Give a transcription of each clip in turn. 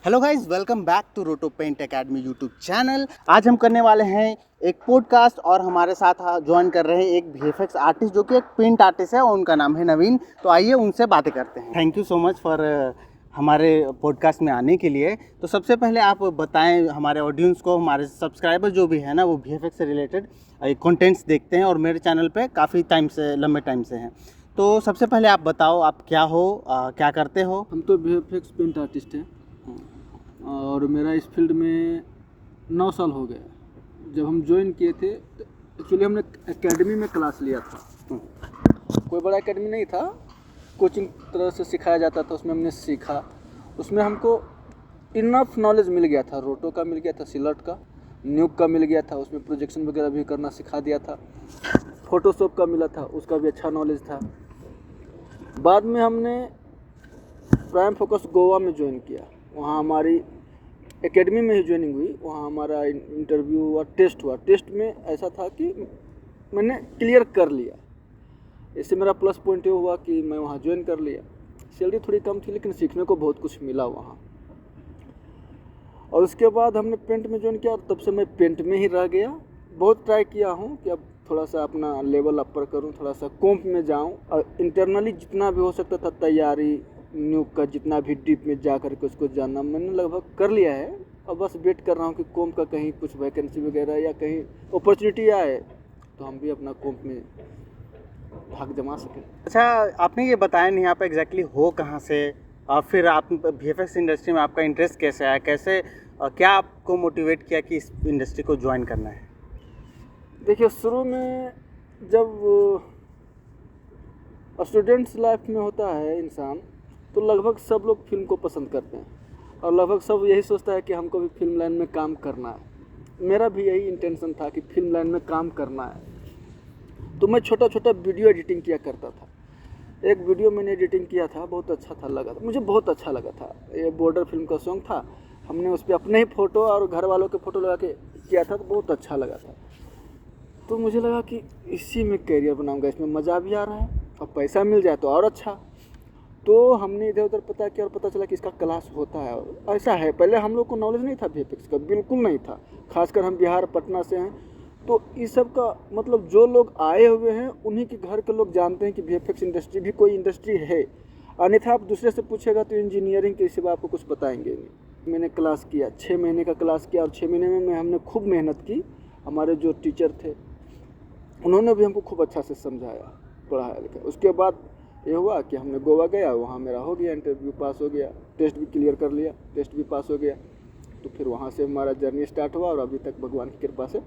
Hello guys, welcome back to Roto Paint Academy YouTube channel. आज हम करने वाले हैं एक पॉडकास्ट और हमारे साथ ज्वाइन कर रहे हैं एक वीएफएक्स आर्टिस्ट जो कि एक पेंट आर्टिस्ट है और उनका नाम है नवीन। तो आइए उनसे बातें करते हैं। Thank you so much for हमारे पॉडकास्ट में आने के लिए। तो सबसे पहले आप बताएं हमारे ऑडियंस को, हमारे सब्सक्राइबर जो भी है ना वो वीएफएक्स से रिलेटेड कंटेंट्स देखते हैं और मेरे चैनल पे काफ़ी टाइम से, लंबे टाइम से हैं। तो सबसे पहले आप बताओ आप क्या हो, क्या करते हो? हम तो वीएफएक्स पेंट आर्टिस्ट हैं और मेरा इस फील्ड में 9 साल हो गया। जब हम ज्वाइन किए थे तो एक्चुअली हमने एकेडमी में क्लास लिया था। कोई बड़ा एकेडमी नहीं था, कोचिंग तरह से सिखाया जाता था, उसमें हमने सीखा। उसमें हमको इनफ नॉलेज मिल गया था, रोटो का मिल गया था, सिलट का, न्यूक का मिल गया था, उसमें प्रोजेक्शन वगैरह भी करना सिखा दिया था। फोटोशॉप का मिला था, उसका भी अच्छा नॉलेज था। बाद में हमने प्राइम फोकस गोवा में ज्वाइन किया। वहाँ हमारी एकेडमी में ही ज्वाइनिंग हुई। वहाँ हमारा इंटरव्यू हुआ, टेस्ट हुआ। टेस्ट में ऐसा था कि मैंने क्लियर कर लिया। इससे मेरा प्लस पॉइंट ये हुआ कि मैं वहाँ ज्वाइन कर लिया। सैलरी थोड़ी कम थी लेकिन सीखने को बहुत कुछ मिला वहाँ। और उसके बाद हमने पेंट में ज्वाइन किया और तब से मैं पेंट में ही रह गया। बहुत ट्राई किया हूँ कि अब थोड़ा सा अपना लेवल अपर करूँ, थोड़ा सा कॉम्प में जाऊँ और इंटरनली जितना भी हो सकता था तैयारी, न्यूक का जितना भी डीप में जा कर के उसको जानना मैंने लगभग कर लिया है। अब बस वेट कर रहा हूँ कि कॉम्प का कहीं कुछ वैकेंसी वगैरह या कहीं अपॉर्चुनिटी आए तो हम भी अपना कॉम्प में भाग जमा सकें। अच्छा, आपने ये बताया नहीं आप एग्जैक्टली हो कहाँ से, फिर आप वीएफएक्स इंडस्ट्री में आपका इंटरेस्ट कैसे आया, कैसे क्या आपको मोटिवेट किया कि इस इंडस्ट्री को ज्वाइन करना है? देखिए, शुरू में जब स्टूडेंट्स लाइफ में होता है इंसान तो लगभग सब लोग फिल्म को पसंद करते हैं और लगभग सब यही सोचता है कि हमको भी फिल्म लाइन में काम करना है। मेरा भी यही इंटेंशन था कि फिल्म लाइन में काम करना है। तो मैं छोटा छोटा वीडियो एडिटिंग किया करता था। एक वीडियो मैंने एडिटिंग किया था, बहुत अच्छा था, लगा था मुझे, बहुत अच्छा लगा था। ये बॉर्डर फिल्म का सॉन्ग था, हमने उस पर अपने ही फ़ोटो और घर वालों के फ़ोटो लगा के किया था, तो बहुत अच्छा लगा था। तो मुझे लगा कि इसी में करियर बनाऊंगा, इसमें मज़ा भी आ रहा है और पैसा मिल जाए तो और अच्छा। तो हमने इधर उधर पता किया और पता चला कि इसका क्लास होता है और ऐसा है। पहले हम लोग को नॉलेज नहीं था वीएफएक्स का, बिल्कुल नहीं था। खासकर हम बिहार पटना से हैं तो इस सब का मतलब जो लोग आए हुए हैं उन्हीं के घर के लोग जानते हैं कि वीएफएक्स इंडस्ट्री भी कोई इंडस्ट्री है। अन्यथा आप दूसरे से पूछेगा तो इंजीनियरिंग के सिवा आपको कुछ बताएंगे नहीं। मैंने क्लास किया, 6 महीने का क्लास किया और 6 महीने में हमने खूब मेहनत की। हमारे जो टीचर थे उन्होंने भी हमको खूब अच्छा से समझाया, पढ़ाया लिखा। उसके बाद ये हुआ कि हमने गोवा गया, वहाँ मेरा हो गया, इंटरव्यू पास हो गया, टेस्ट भी क्लियर कर लिया, टेस्ट भी पास हो गया। तो फिर वहाँ से हमारा जर्नी स्टार्ट हुआ और अभी तक भगवान की कृपा से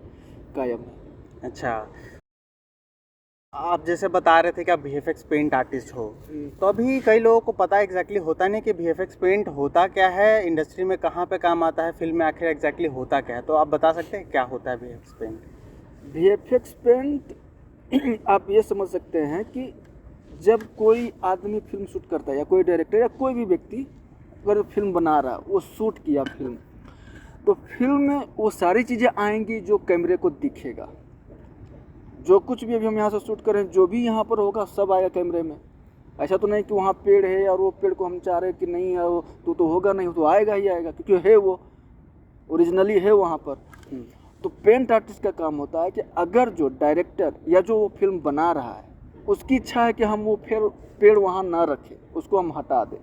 कायम है। अच्छा, आप जैसे बता रहे थे कि आप वीएफएक्स पेंट आर्टिस्ट हो, तो अभी कई लोगों को पता एग्जैक्टली होता नहीं कि वीएफएक्स पेंट होता क्या है, इंडस्ट्री में कहाँ पे काम आता है, फिल्म में आखिर एग्जैक्टली होता क्या है। तो आप बता सकते हैं क्या होता है वीएफएक्स पेंट? वीएफएक्स पेंट आप ये समझ सकते हैं कि जब कोई आदमी फिल्म शूट करता है या कोई डायरेक्टर या कोई भी व्यक्ति अगर फिल्म बना रहा है, वो शूट किया फिल्म, तो फिल्म में वो सारी चीज़ें आएंगी जो कैमरे को दिखेगा। जो कुछ भी अभी हम यहाँ से शूट करें, जो भी यहाँ पर होगा सब आएगा कैमरे में। ऐसा तो नहीं कि वहाँ पेड़ है और वो पेड़ को हम चाह रहे कि नहीं है वो तो होगा नहीं, तो आएगा ही आएगा क्योंकि है वो ओरिजिनली है वहाँ पर। तो पेंट आर्टिस्ट का काम होता है कि अगर जो डायरेक्टर या जो वो फिल्म बना रहा है उसकी इच्छा है कि हम वो फिर पेड़ वहाँ ना रखें, उसको हम हटा दें,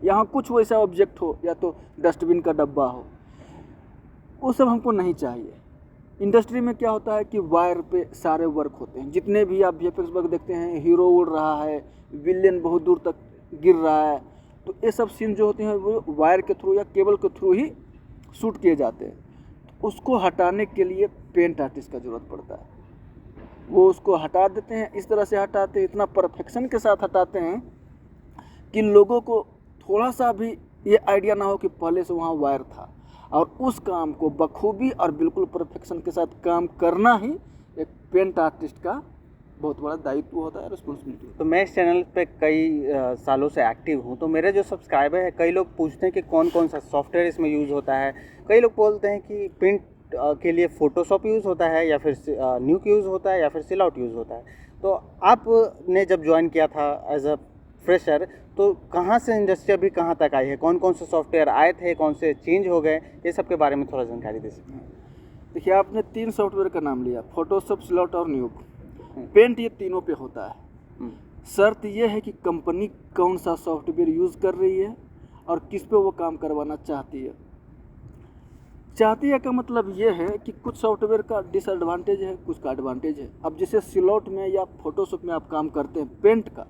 यहाँ कुछ वैसा ऑब्जेक्ट हो या तो डस्टबिन का डब्बा हो, वो सब हमको नहीं चाहिए। इंडस्ट्री में क्या होता है कि वायर पे सारे वर्क होते हैं, जितने भी आप वीएफएक्स वर्क देखते हैं, हीरो उड़ रहा है, विलेन बहुत दूर तक गिर रहा है, तो ये सब सीन जो होते हैं वो वायर के थ्रू या केबल के थ्रू ही शूट किए जाते हैं। तो उसको हटाने के लिए पेंट आर्टिस्ट का ज़रूरत पड़ता है। वो उसको हटा देते हैं, इस तरह से हटाते हैं, इतना परफेक्शन के साथ हटाते हैं कि लोगों को थोड़ा सा भी ये आइडिया ना हो कि पहले से वहाँ वायर था। और उस काम को बखूबी और बिल्कुल परफेक्शन के साथ काम करना ही एक पेंट आर्टिस्ट का बहुत बड़ा दायित्व होता है, रिस्पॉन्सिबिलिटी। तो मैं इस चैनल पे कई सालों से एक्टिव हूँ, तो मेरे जो सब्सक्राइबर हैं कई लोग पूछते हैं कि कौन कौन सा सॉफ्टवेयर इसमें यूज़ होता है। कई लोग बोलते हैं कि पेंट के लिए फ़ोटोशॉप यूज़ होता है या फिर न्यूक यूज़ होता है या फिर सिलआउट यूज़ होता है। तो आपने जब ज्वाइन किया था एज अ फ्रेशर, तो कहाँ से इंडस्ट्री अभी कहाँ तक आई है, कौन कौन से सॉफ्टवेयर आए थे, कौन से चेंज हो गए, ये सब के बारे में थोड़ा जानकारी दे सकते हैं। देखिए, आपने 3 सॉफ्टवेयर का नाम लिया, फोटोशॉप, स्लॉट और न्यूक। पेंट ये तीनों पे होता है। शर्त ये है कि कंपनी कौन सा सॉफ्टवेयर यूज़ कर रही है और किस पे वो काम करवाना चाहती है। चाहती है का मतलब ये है कि कुछ सॉफ्टवेयर का डिसएडवांटेज है, कुछ का एडवांटेज है। अब जैसे स्लॉट में या फोटोशॉप में आप काम करते हैं पेंट का,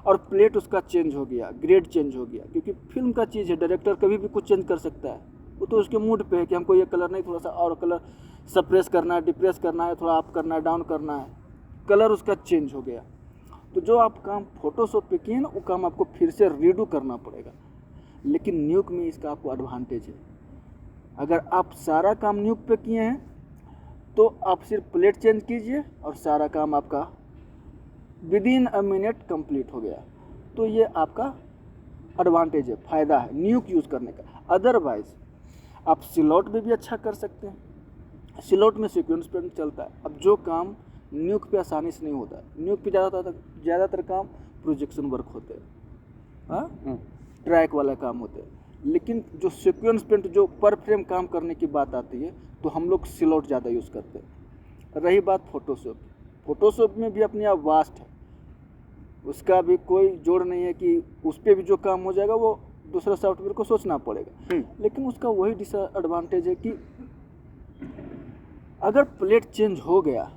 और प्लेट उसका चेंज हो गया, ग्रेड चेंज हो गया, क्योंकि फिल्म का चीज़ है, डायरेक्टर कभी भी कुछ चेंज कर सकता है। वो तो उसके मूड पे है कि हमको ये कलर नहीं, थोड़ा सा और कलर सप्रेस करना है, डिप्रेस करना है, थोड़ा अप करना है, डाउन करना है, कलर उसका चेंज हो गया। तो जो आप काम फोटोशॉप पे किए ना, वो काम आपको फिर से रीडू करना पड़ेगा। लेकिन न्यूक में इसका आपको एडवांटेज है। अगर आप सारा काम न्यूक पे किए हैं तो आप सिर्फ प्लेट चेंज कीजिए और सारा काम आपका विदिन अ मिनट कंप्लीट हो गया। तो ये आपका एडवांटेज है, फ़ायदा है न्यूक यूज़ करने का। अदरवाइज आप स्लॉट में भी अच्छा कर सकते हैं। स्लॉट में सीक्वेंस पेंट चलता है। अब जो काम न्यूक पे आसानी से नहीं होता है, न्यूक पे ज़्यादातर काम प्रोजेक्शन वर्क होते हैं, हाँ, ट्रैक वाला काम होते हैं। लेकिन जो सीक्वेंस पेंट, जो पर फ्रेम काम करने की बात आती है, तो हम लोग स्लॉट ज़्यादा यूज़ करते हैं। रही बात फोटोशॉप, फोटोशॉप में भी अपने आप वास्ट है, उसका भी कोई जोड़ नहीं है कि उस पर भी जो काम हो जाएगा वो दूसरा सॉफ्टवेयर को सोचना पड़ेगा। लेकिन उसका वही डिसएडवांटेज है कि अगर प्लेट चेंज हो गया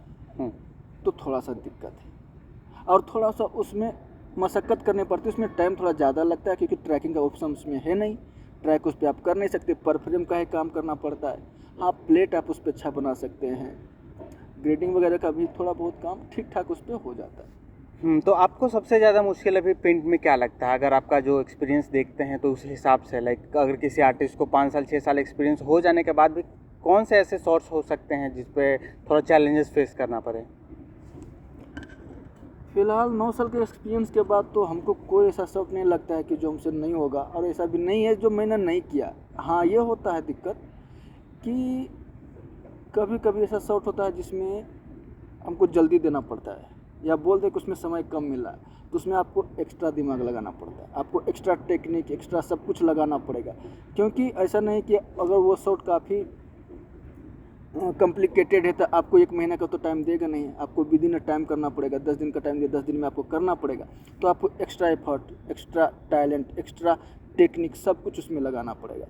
तो थोड़ा सा दिक्कत है और थोड़ा सा उसमें मशक्क़त करनी पड़ती है, उसमें टाइम थोड़ा ज़्यादा लगता है, क्योंकि ट्रैकिंग का ऑप्शन उसमें है नहीं, ट्रैक उस पर आप कर नहीं सकते, पर फ्रेम का ही काम करना पड़ता है। हाँ, प्लेट आप उस पर अच्छा बना सकते हैं, ग्रेडिंग वगैरह का भी थोड़ा बहुत काम ठीक ठाक उस पर हो जाता है। तो आपको सबसे ज़्यादा मुश्किल अभी पेंट में क्या लगता है, अगर आपका जो एक्सपीरियंस देखते हैं तो उस हिसाब से, लाइक अगर किसी आर्टिस्ट को 5 साल 6 साल एक्सपीरियंस हो जाने के बाद भी कौन से ऐसे सोर्स हो सकते हैं जिस पे थोड़ा चैलेंजेस फेस करना पड़े? फिलहाल 9 साल के एक्सपीरियंस के बाद तो हमको कोई ऐसा शौक नहीं लगता है कि जो हमसे नहीं होगा, और ऐसा भी नहीं है जो मैंने नहीं किया। हाँ, ये होता है दिक्कत कि कभी कभी ऐसा शॉट होता है जिसमें हमको जल्दी देना पड़ता है, या बोल दे कि उसमें समय कम मिला है, तो उसमें आपको एक्स्ट्रा दिमाग लगाना पड़ता है, आपको एक्स्ट्रा टेक्निक, एक्स्ट्रा सब कुछ लगाना पड़ेगा। क्योंकि ऐसा नहीं कि अगर वो शॉट काफ़ी कॉम्प्लिकेटेड है तो आपको 1 महीना का तो टाइम देगा नहीं, आपको विदिन टाइम करना पड़ेगा। 10 दिन का टाइम दिया, 10 दिन में आपको करना पड़ेगा। तो आपको extra effort, extra talent, extra technique सब कुछ उसमें लगाना पड़ेगा।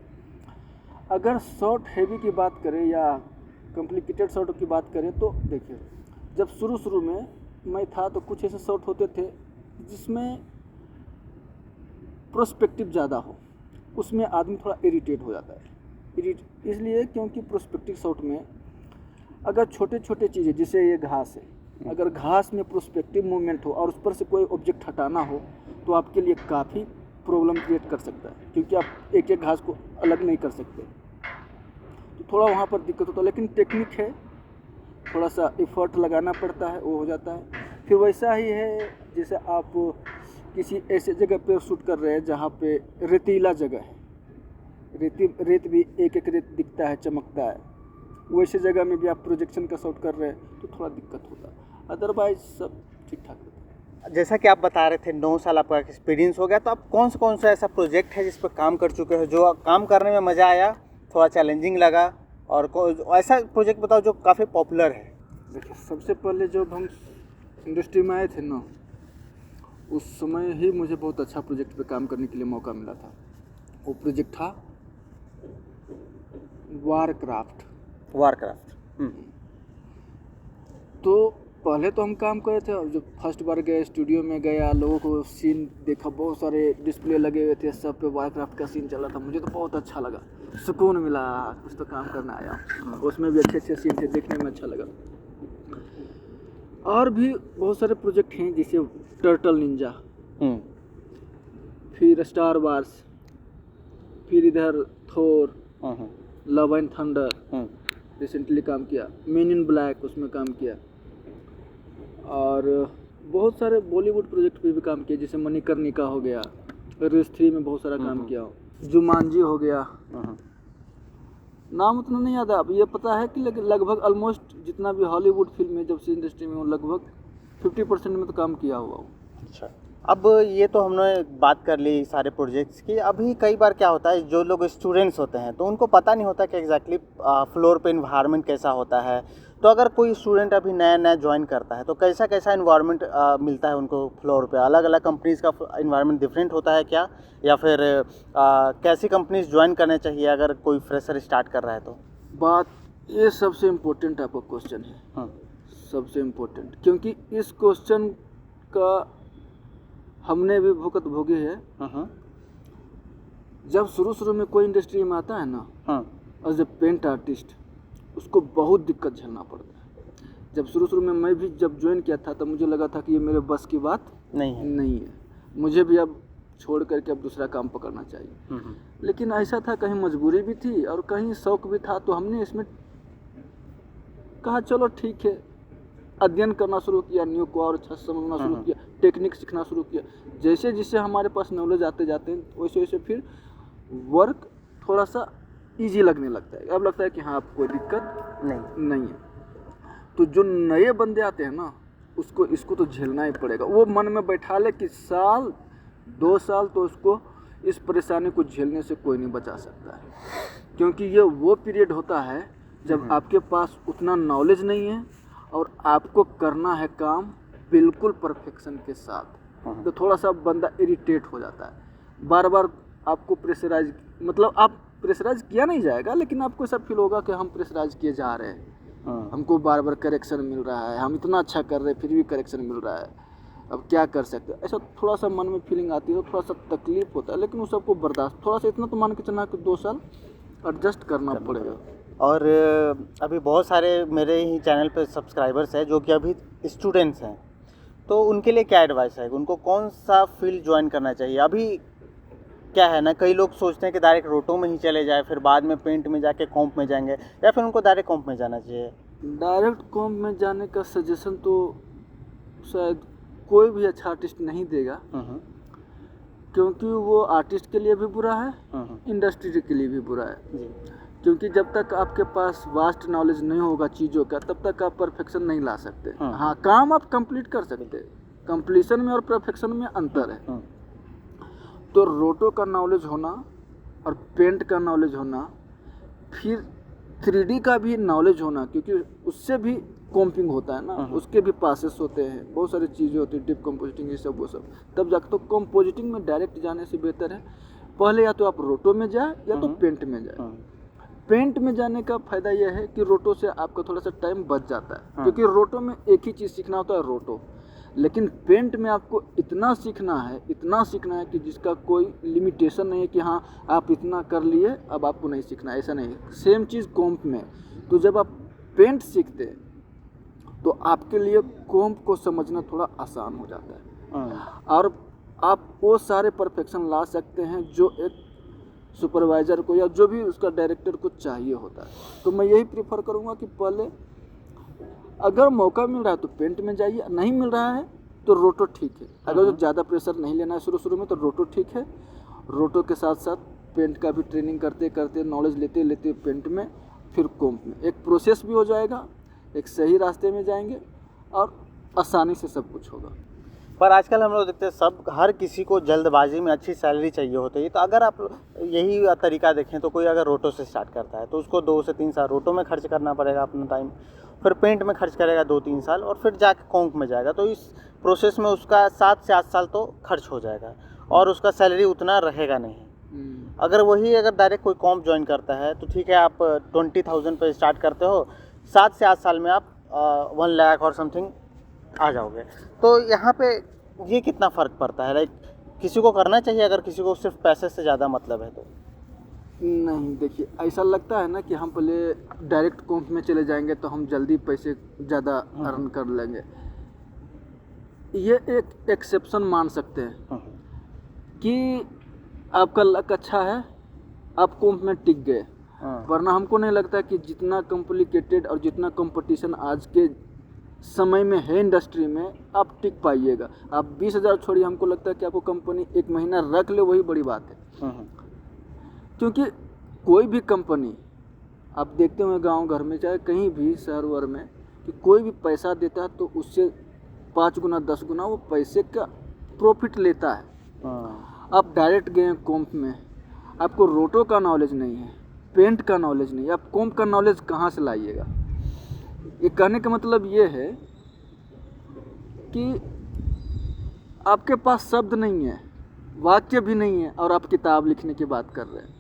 अगर शॉट हैवी की बात करें या कॉम्प्लिकेटेड शॉट की बात करें तो देखिए, जब शुरू में मैं था तो कुछ ऐसे शॉट होते थे जिसमें प्रोस्पेक्टिव ज़्यादा हो, उसमें आदमी थोड़ा इरिटेट हो जाता है। इसलिए क्योंकि प्रोस्पेक्टिव शॉट में अगर छोटे छोटे चीज़ें, जैसे ये घास है, अगर घास में प्रोस्पेक्टिव मूवमेंट हो और उस पर से कोई ऑब्जेक्ट हटाना हो तो आपके लिए काफ़ी प्रॉब्लम क्रिएट कर सकता है, क्योंकि आप एक एक घास को अलग नहीं कर सकते। तो थोड़ा वहाँ पर दिक्कत होता है, लेकिन टेक्निक है, थोड़ा सा एफर्ट लगाना पड़ता है, वो हो जाता है। फिर वैसा ही है जैसे आप किसी ऐसे जगह पर शूट कर रहे हैं जहाँ पे रेतीला जगह है, रेत भी एक एक रेत दिखता है, चमकता है, वैसे जगह में भी आप प्रोजेक्शन का शॉट कर रहे हैं तो थोड़ा दिक्कत होता है। अदरवाइज सब ठीक ठाक होता है। जैसा कि आप बता रहे थे 9 साल आपका एक्सपीरियंस हो गया, तो आप कौन सा ऐसा प्रोजेक्ट है जिस पर काम कर चुके हो, जो काम करने में मज़ा आया, थोड़ा चैलेंजिंग लगा, और ऐसा प्रोजेक्ट बताओ जो काफ़ी पॉपुलर है? देखिए, सबसे पहले जब हम इंडस्ट्री में आए थे ना, उस समय ही मुझे बहुत अच्छा प्रोजेक्ट पे काम करने के लिए मौका मिला था। वो प्रोजेक्ट था वारक्राफ्ट। तो पहले तो हम काम कर रहे थे, और जब फर्स्ट बार गए, स्टूडियो में गया, लोगों को सीन देखा, बहुत सारे डिस्प्ले लगे हुए थे, सब पे वारक्राफ्ट का सीन चला था। मुझे तो बहुत अच्छा लगा, सुकून मिला, कुछ तो काम करना आया। उसमें भी अच्छे सीन थे, देखने में अच्छा लगा। और भी बहुत सारे प्रोजेक्ट हैं, जैसे टर्टल निंजा, फिर स्टार वार्स, फिर इधर थोर, लव एंड थंडर रिसेंटली काम किया, मेन इन ब्लैक उसमें काम किया, और बहुत सारे बॉलीवुड प्रोजेक्ट पे भी काम किया, जैसे मणिकर्णिका हो गया, रेस 3 में बहुत सारा काम किया, जुमांजी हो गया। नाम उतना नहीं याद है, अब ये पता है कि लगभग ऑलमोस्ट जितना भी हॉलीवुड फिल्म है जब से इंडस्ट्री में हूँ, लगभग 50% में तो काम किया हुआ हूँ। अच्छा। अब ये तो हमने बात कर ली सारे प्रोजेक्ट्स की। अभी कई बार क्या होता है, जो लोग स्टूडेंट्स होते हैं तो उनको पता नहीं होता कि एग्जैक्टली फ्लोर पे इन्वायरमेंट कैसा होता है। तो अगर कोई स्टूडेंट अभी नया नया ज्वाइन करता है तो कैसा कैसा इन्वायरमेंट मिलता है उनको फ्लोर पे? अलग अलग कंपनीज़ का इन्वायरमेंट डिफरेंट होता है क्या, या फिर कैसी कंपनीज ज्वाइन करने चाहिए अगर कोई फ्रेशर स्टार्ट कर रहा है तो? बात ये सबसे इम्पोर्टेंट आपका क्वेश्चन है, हाँ। सबसे इम्पोर्टेंट, क्योंकि इस क्वेश्चन का हमने भी भुगत भोगी है। हाँ। जब शुरू में कोई इंडस्ट्री में आता है ना, हाँ। एज ए पेंट आर्टिस्ट, उसको बहुत दिक्कत झेलना पड़ता है। जब शुरू में मैं भी जब ज्वाइन किया था तब मुझे लगा था कि ये मेरे बस की बात नहीं है, मुझे भी अब छोड़ करके अब दूसरा काम पकड़ना चाहिए। लेकिन ऐसा था, कहीं मजबूरी भी थी और कहीं शौक भी था, तो हमने इसमें कहा चलो ठीक है, अध्ययन करना शुरू किया, न्यू को और अच्छा समझना शुरू किया, टेक्निक सीखना शुरू किया। जैसे जैसे हमारे पास नॉलेज आते जाते हैं वैसे वैसे फिर वर्क थोड़ा सा इजी लगने लगता है। अब लगता है कि हाँ, अब कोई दिक्कत नहीं है। तो जो नए बंदे आते हैं ना, इसको तो झेलना ही पड़ेगा। वो मन में बैठा ले कि साल 2 साल तो उसको इस परेशानी को झेलने से कोई नहीं बचा सकता है, क्योंकि ये वो पीरियड होता है जब आपके पास उतना नॉलेज नहीं है और आपको करना है काम बिल्कुल परफेक्शन के साथ। तो थोड़ा सा बंदा इरिटेट हो जाता है, बार बार आपको प्रेशराइज, मतलब आप प्रेशराइज किया नहीं जाएगा, लेकिन आपको ऐसा फील होगा कि हम प्रेशराइज किए जा रहे हैं, हमको बार बार करेक्शन मिल रहा है, हम इतना अच्छा कर रहे हैं फिर भी करेक्शन मिल रहा है, अब क्या कर सकते हैं। ऐसा थोड़ा सा मन में फीलिंग आती है, थोड़ा सा तकलीफ होता है, लेकिन उस सबको बर्दाश्त, थोड़ा सा इतना तो मान के चलना कि 2 साल एडजस्ट करना पड़ेगा। और अभी बहुत सारे मेरे ही चैनल पे सब्सक्राइबर्स हैं जो कि अभी स्टूडेंट्स हैं, तो उनके लिए क्या एडवाइस है, उनको कौन सा फील्ड ज्वाइन करना चाहिए? अभी क्या है ना, कई लोग सोचते हैं कि डायरेक्ट रोटो में ही चले जाए, फिर बाद में पेंट में जाके कॉम्प में जाएंगे, या फिर उनको डायरेक्ट कॉम्प में जाना चाहिए? डायरेक्ट कॉम्प में जाने का सजेशन तो शायद कोई भी अच्छा आर्टिस्ट नहीं देगा, क्योंकि वो आर्टिस्ट के लिए भी बुरा है, इंडस्ट्री के लिए भी बुरा है। क्योंकि जब तक आपके पास वास्ट नॉलेज नहीं होगा चीज़ों का, तब तक आप परफेक्शन नहीं ला सकते। हाँ, काम आप कंप्लीट कर सकते हैं, कंप्लीशन में और परफेक्शन में अंतर है। तो रोटो का नॉलेज होना और पेंट का नॉलेज होना, फिर 3D का भी नॉलेज होना, क्योंकि उससे भी कॉम्पिंग होता है ना, उसके भी पासेस होते हैं, बहुत सारी चीज़ें होती हैं, डिप कंपोजिटिंग, ये सब वो सब। तब जाकर तो कंपोजिटिंग में डायरेक्ट जाने से बेहतर है पहले या तो आप रोटो में जाए या तो पेंट में जाए। पेंट में जाने का फ़ायदा यह है कि रोटो से आपका थोड़ा सा टाइम बच जाता है, क्योंकि रोटो में एक ही चीज़ सीखना होता है, रोटो। लेकिन पेंट में आपको इतना सीखना है कि जिसका कोई लिमिटेशन नहीं है कि हाँ आप इतना कर लिए अब आपको नहीं सीखना, ऐसा नहीं। सेम चीज़ कॉम्प में। तो जब आप पेंट सीखते हैं तो आपके लिए कॉम्प को समझना थोड़ा आसान हो जाता है, और आप वो सारे परफेक्शन ला सकते हैं जो एक सुपरवाइज़र को या जो भी उसका डायरेक्टर को चाहिए होता है। तो मैं यही प्रीफर करूँगा कि पहले अगर मौका मिल रहा है तो पेंट में जाइए, नहीं मिल रहा है तो रोटो ठीक है। अगर जो ज़्यादा प्रेशर नहीं लेना है शुरू में तो रोटो ठीक है। रोटो के साथ साथ पेंट का भी ट्रेनिंग करते करते, नॉलेज लेते लेते पेंट में, फिर कॉम्प में, एक प्रोसेस भी हो जाएगा, एक सही रास्ते में जाएंगे और आसानी से सब कुछ होगा। पर आजकल हम लोग देखते हैं सब, हर किसी को जल्दबाजी में अच्छी सैलरी चाहिए होती है। तो अगर आप यही तरीका देखें तो कोई अगर रोटो से स्टार्ट करता है तो उसको 2 से 3 साल रोटो में खर्च करना पड़ेगा अपना टाइम, फिर पेंट में खर्च करेगा 2-3 साल, और फिर जाके कॉम्प में जाएगा। तो इस प्रोसेस में उसका 7 से 8 साल तो खर्च हो जाएगा और उसका सैलरी उतना रहेगा नहीं। अगर डायरेक्ट कोई कॉम्प ज्वाइन करता है तो ठीक है, आप 20,000 पे स्टार्ट करते हो, 7 से 8 साल में आप 1 लाख और समथिंग आ जाओगे। तो यहाँ पे ये कितना फ़र्क पड़ता है? लाइक किसी को करना चाहिए अगर किसी को सिर्फ पैसे से ज़्यादा मतलब है तो? नहीं, देखिए ऐसा लगता है ना कि हम पहले डायरेक्ट कॉम्प में चले जाएंगे तो हम जल्दी पैसे ज़्यादा अर्न कर लेंगे। ये एक एक्सेप्शन मान सकते हैं कि आपका लक अच्छा है, आप कॉम्प में टिक गए, वरना हमको नहीं लगता कि जितना कॉम्प्लिकेटेड और जितना कंपटीशन आज के समय में है इंडस्ट्री में, आप टिक पाइएगा। आप 20,000 छोड़िए, हमको लगता है कि आपको कंपनी 1 महीना रख ले, वही बड़ी बात है। क्योंकि कोई भी कंपनी आप देखते होंगे गांव घर में, चाहे कहीं भी शहर वर में, कि कोई भी पैसा देता है तो उससे 5 गुना 10 गुना वो पैसे का प्रॉफिट लेता है। हाँ। आप डायरेक्ट गए कॉम्प में, आपको रोटो का नॉलेज नहीं है, पेंट का नॉलेज नहीं है, आप कॉम्प का नॉलेज कहाँ से लाइएगा? ये कहने का मतलब ये है कि आपके पास शब्द नहीं है, वाक्य भी नहीं है, और आप किताब लिखने की बात कर रहे हैं।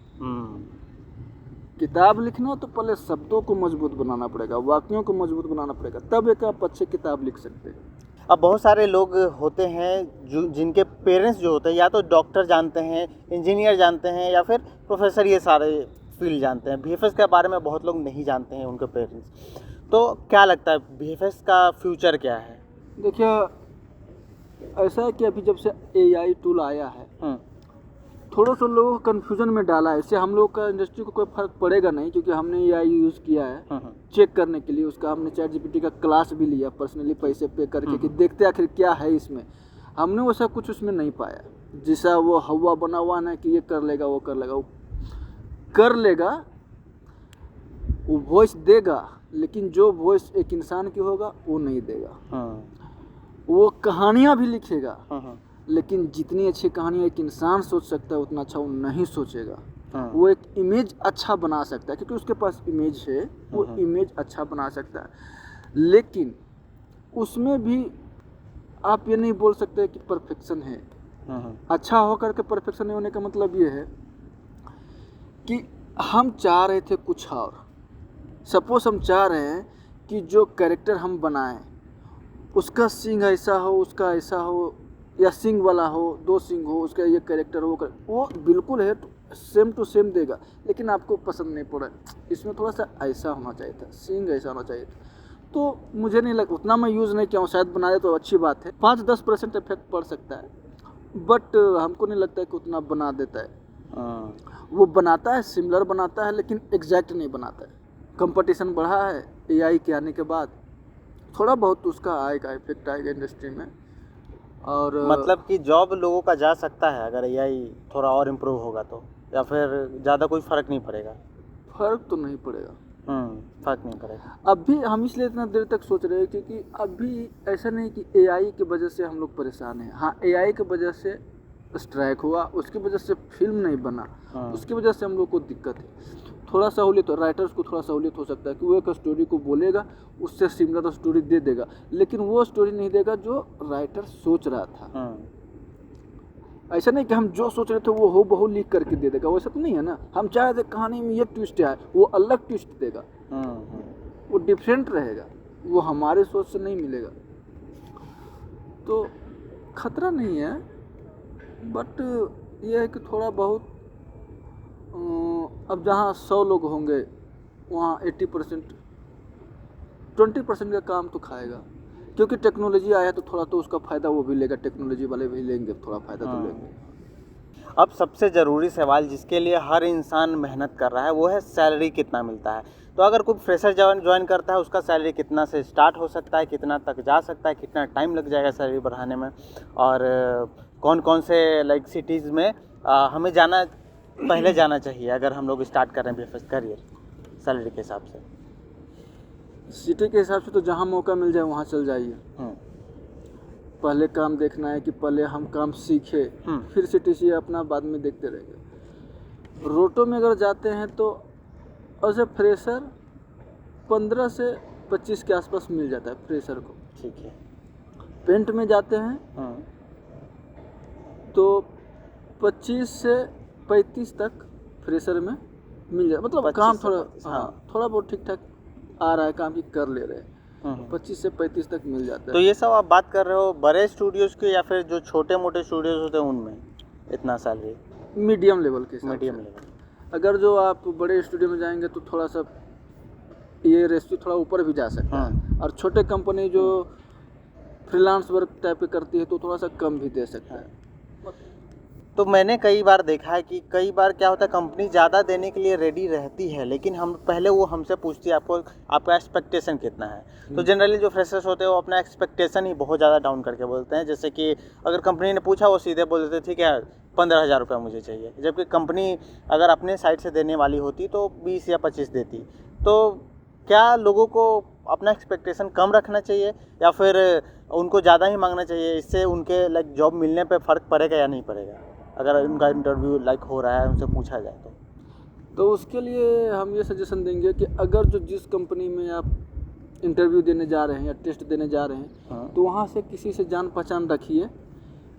किताब लिखना तो पहले शब्दों को मजबूत बनाना पड़ेगा, वाक्यों को मजबूत बनाना पड़ेगा, तब एक आप अच्छे किताब लिख सकते हैं। अब बहुत सारे लोग होते हैं जो जिनके पेरेंट्स जो होते हैं या तो डॉक्टर जानते हैं, इंजीनियर जानते हैं, या फिर प्रोफेसर, ये सारे फील्ड जानते हैं। वीएफएक्स के बारे में बहुत लोग नहीं जानते हैं, उनके पेरेंट्स। तो क्या लगता है वीएफएक्स का फ्यूचर क्या है? देखिए, ऐसा है कि अभी जब से एआई टूल आया है, थोड़ा सा लोगों को कन्फ्यूजन में डाला है। इससे हम लोग का इंडस्ट्री को कोई फर्क पड़ेगा नहीं, क्योंकि हमने एआई यूज़ किया है चेक करने के लिए। उसका हमने चैट जीपीटी का क्लास भी लिया पर्सनली, पैसे पे करके, कि देखते आखिर क्या है इसमें। हमने वैसा कुछ उसमें नहीं पाया, जैसा वो हवा बना हुआ ना कि ये कर लेगा, वो कर लेगा, वो कर लेगा, वो वॉइस देगा, लेकिन जो वॉइस एक इंसान की होगा वो नहीं देगा। वो कहानियाँ भी लिखेगा, लेकिन जितनी अच्छी कहानी एक इंसान सोच सकता है उतना अच्छा वो नहीं सोचेगा। वो एक इमेज अच्छा बना सकता है, क्योंकि उसके पास इमेज है, वो इमेज अच्छा बना सकता है, लेकिन उसमें भी आप ये नहीं बोल सकते कि परफेक्शन है। अच्छा होकर के परफेक्शन नहीं होने का मतलब ये है कि हम चाह रहे थे कुछ और। सपोज हम चाह रहे हैं कि जो कैरेक्टर हम बनाएं उसका सिंग ऐसा हो, उसका ऐसा हो, या सिंग वाला हो, 2 सिंग हो, उसका ये कैरेक्टर हो, वो बिल्कुल है तो सेम टू सेम देगा, लेकिन आपको पसंद नहीं पड़ा, इसमें थोड़ा सा ऐसा होना चाहिए था, सिंग ऐसा होना चाहिए था। तो मुझे नहीं लगा, उतना मैं यूज़ नहीं किया हूँ, शायद बना दे तो अच्छी बात है, 5-10% इफेक्ट पड़ सकता है, बट हमको नहीं लगता है कि उतना बना देता है। वो बनाता है, सिमिलर बनाता है, लेकिन एग्जैक्ट नहीं बनाता है। कंपटीशन बढ़ा है एआई के आने के बाद, थोड़ा बहुत उसका आएगा, इफेक्ट आएगा इंडस्ट्री में। और मतलब कि जॉब लोगों का जा सकता है अगर एआई थोड़ा और इम्प्रूव होगा तो, या फिर ज़्यादा कोई फ़र्क नहीं पड़ेगा? फर्क तो नहीं पड़ेगा। फ़र्क नहीं पड़ेगा। अभी हम इसलिए इतना देर तक सोच रहे हैं क्योंकि अभी ऐसा नहीं कि एआई की वजह से हम लोग परेशान हैं। हाँ, एआई की वजह से स्ट्राइक हुआ, उसकी वजह से फिल्म नहीं बना, उसकी वजह से हम लोग को दिक्कत है। थोड़ा सहूलियत, राइटर्स को थोड़ा सहूलियत हो सकता है कि वो एक स्टोरी को बोलेगा, उससे सिमिलर स्टोरी दे देगा, लेकिन वो स्टोरी नहीं देगा जो राइटर सोच रहा था। ऐसा नहीं कि हम जो सोच रहे थे वो हो बहु लिख करके दे देगा, वैसा तो नहीं है ना। हम चाह रहे थे कहानी में ये ट्विस्ट है, वो अलग ट्विस्ट देगा, वो डिफरेंट रहेगा, वो हमारे सोच से नहीं मिलेगा। तो खतरा नहीं है, बट ये है कि थोड़ा बहुत अब जहाँ 100 लोग होंगे वहाँ 80% 20% का काम तो खाएगा, क्योंकि टेक्नोलॉजी आया तो थोड़ा तो उसका फ़ायदा वो भी लेगा, टेक्नोलॉजी वाले भी लेंगे, थोड़ा फ़ायदा तो लेंगे। अब सबसे ज़रूरी सवाल जिसके लिए हर इंसान मेहनत कर रहा है वो है सैलरी कितना मिलता है। तो अगर कोई फ्रेशर ज्वाइन करता है उसका सैलरी कितना से स्टार्ट हो सकता है, कितना तक जा सकता है, कितना टाइम लग जाएगा सैलरी बढ़ाने में, और कौन कौन से लाइक सिटीज़ में हमें पहले जाना चाहिए अगर हम लोग स्टार्ट कर रहे हैं वीएफएक्स करियर सैलरी के हिसाब से? सिटी के हिसाब से तो जहाँ मौका मिल जाए वहाँ चल जाइए। पहले काम देखना है कि पहले हम काम सीखे, फिर सिटी से अपना बाद में देखते रहेंगे। रोटो में अगर जाते हैं तो एज ए फ्रेशर 15 से 25 के आसपास मिल जाता है फ्रेशर को। ठीक है। पेंट में जाते हैं तो 25 से 35 तक फ्रेशर में मिल जाए, मतलब काम थोड़ा बहुत ठीक ठाक आ रहा है, काम की कर ले रहे हैं, 25 से 35 तक मिल जाता है। तो ये सब आप बात कर रहे हो बड़े स्टूडियोज़ के या फिर जो छोटे मोटे स्टूडियोज़ होते हैं उनमें इतना सैलरी? मीडियम लेवल के हिसाब मीडियम से। लेवल। अगर जो आप बड़े स्टूडियो में जाएंगे तो थोड़ा सा ये रेशियो थोड़ा ऊपर भी जा सकता है, और छोटे कंपनी जो फ्रीलांस वर्क टाइप के करती है तो थोड़ा सा कम भी दे सकता है। तो मैंने कई बार देखा है कि कई बार क्या होता है, कंपनी ज़्यादा देने के लिए रेडी रहती है, लेकिन वो हमसे पूछती है आपका एक्सपेक्टेशन कितना है। तो जनरली जो फ्रेशर्स होते हैं वो अपना एक्सपेक्टेशन ही बहुत ज़्यादा डाउन करके बोलते हैं। जैसे कि अगर कंपनी ने पूछा वो सीधे बोल देते ठीक है 15,000 रुपये मुझे चाहिए, जबकि कंपनी अगर अपने साइड से देने वाली होती तो 20 या 25 देती। तो क्या लोगों को अपना एक्सपेक्टेशन कम रखना चाहिए, या फिर उनको ज़्यादा ही मांगना चाहिए, इससे उनके लाइक जॉब मिलने पे फ़र्क पड़ेगा या नहीं पड़ेगा, अगर उनका इंटरव्यू लाइक हो रहा है, उनसे पूछा जाए तो उसके लिए हम ये सजेशन देंगे कि अगर जो जिस कंपनी में आप इंटरव्यू देने जा रहे हैं या टेस्ट देने जा रहे हैं, हाँ। तो वहाँ से किसी से जान पहचान रखिए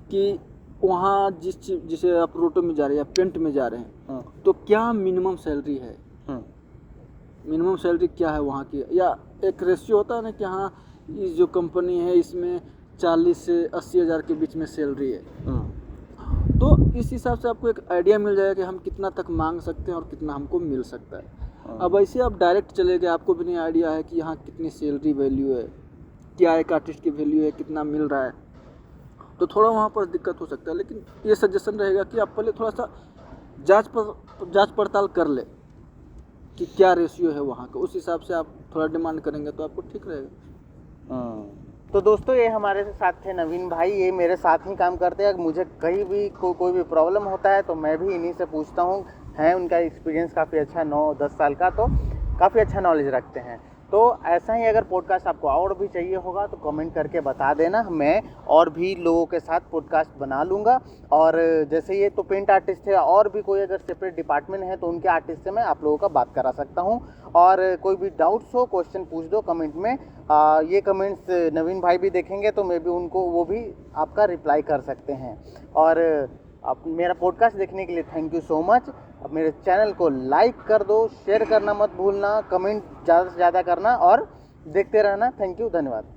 कि वहाँ जिसे आप रोटो में जा रहे हैं या पेंट में जा रहे हैं, हाँ। तो क्या मिनिमम सैलरी है, हम्म, मिनिमम सैलरी क्या है वहाँ की, या एक रेशियो होता है ना कि हाँ ये जो कंपनी है इसमें 40 से 80 हज़ार के बीच में सैलरी है, तो इस हिसाब से आपको एक आइडिया मिल जाएगा कि हम कितना तक मांग सकते हैं और कितना हमको मिल सकता है। अब ऐसे आप डायरेक्ट चले गए, आपको भी नहीं आइडिया है कि यहाँ कितनी सैलरी वैल्यू है, क्या एक आर्टिस्ट की वैल्यू है, कितना मिल रहा है, तो थोड़ा वहाँ पर दिक्कत हो सकता है। लेकिन ये सजेशन रहेगा कि आप पहले थोड़ा सा जांच पड़ताल कर ले कि क्या रेशियो है वहाँ का, उस हिसाब से आप थोड़ा डिमांड करेंगे तो आपको ठीक रहेगा। तो दोस्तों ये हमारे साथ थे नवीन भाई, ये मेरे साथ ही काम करते हैं। मुझे कहीं भी कोई भी प्रॉब्लम होता है तो मैं भी इन्हीं से पूछता हूँ। है उनका एक्सपीरियंस काफ़ी अच्छा, 9-10 साल का, तो काफ़ी अच्छा नॉलेज रखते हैं। तो ऐसा ही अगर पॉडकास्ट आपको और भी चाहिए होगा तो कमेंट करके बता देना, मैं और भी लोगों के साथ पॉडकास्ट बना लूँगा। और जैसे ये तो पेंट आर्टिस्ट है, और भी कोई अगर सेपरेट डिपार्टमेंट है तो उनके आर्टिस्ट से मैं आप लोगों का बात करा सकता हूँ। और कोई भी डाउट्स हो, क्वेश्चन पूछ दो कमेंट में। ये कमेंट्स नवीन भाई भी देखेंगे तो मैं भी उनको वो भी आपका रिप्लाई कर सकते हैं। और आप मेरा पॉडकास्ट देखने के लिए थैंक यू सो मच। अब मेरे चैनल को लाइक कर दो, शेयर करना मत भूलना, कमेंट ज़्यादा से ज़्यादा करना और देखते रहना। थैंक यू, धन्यवाद।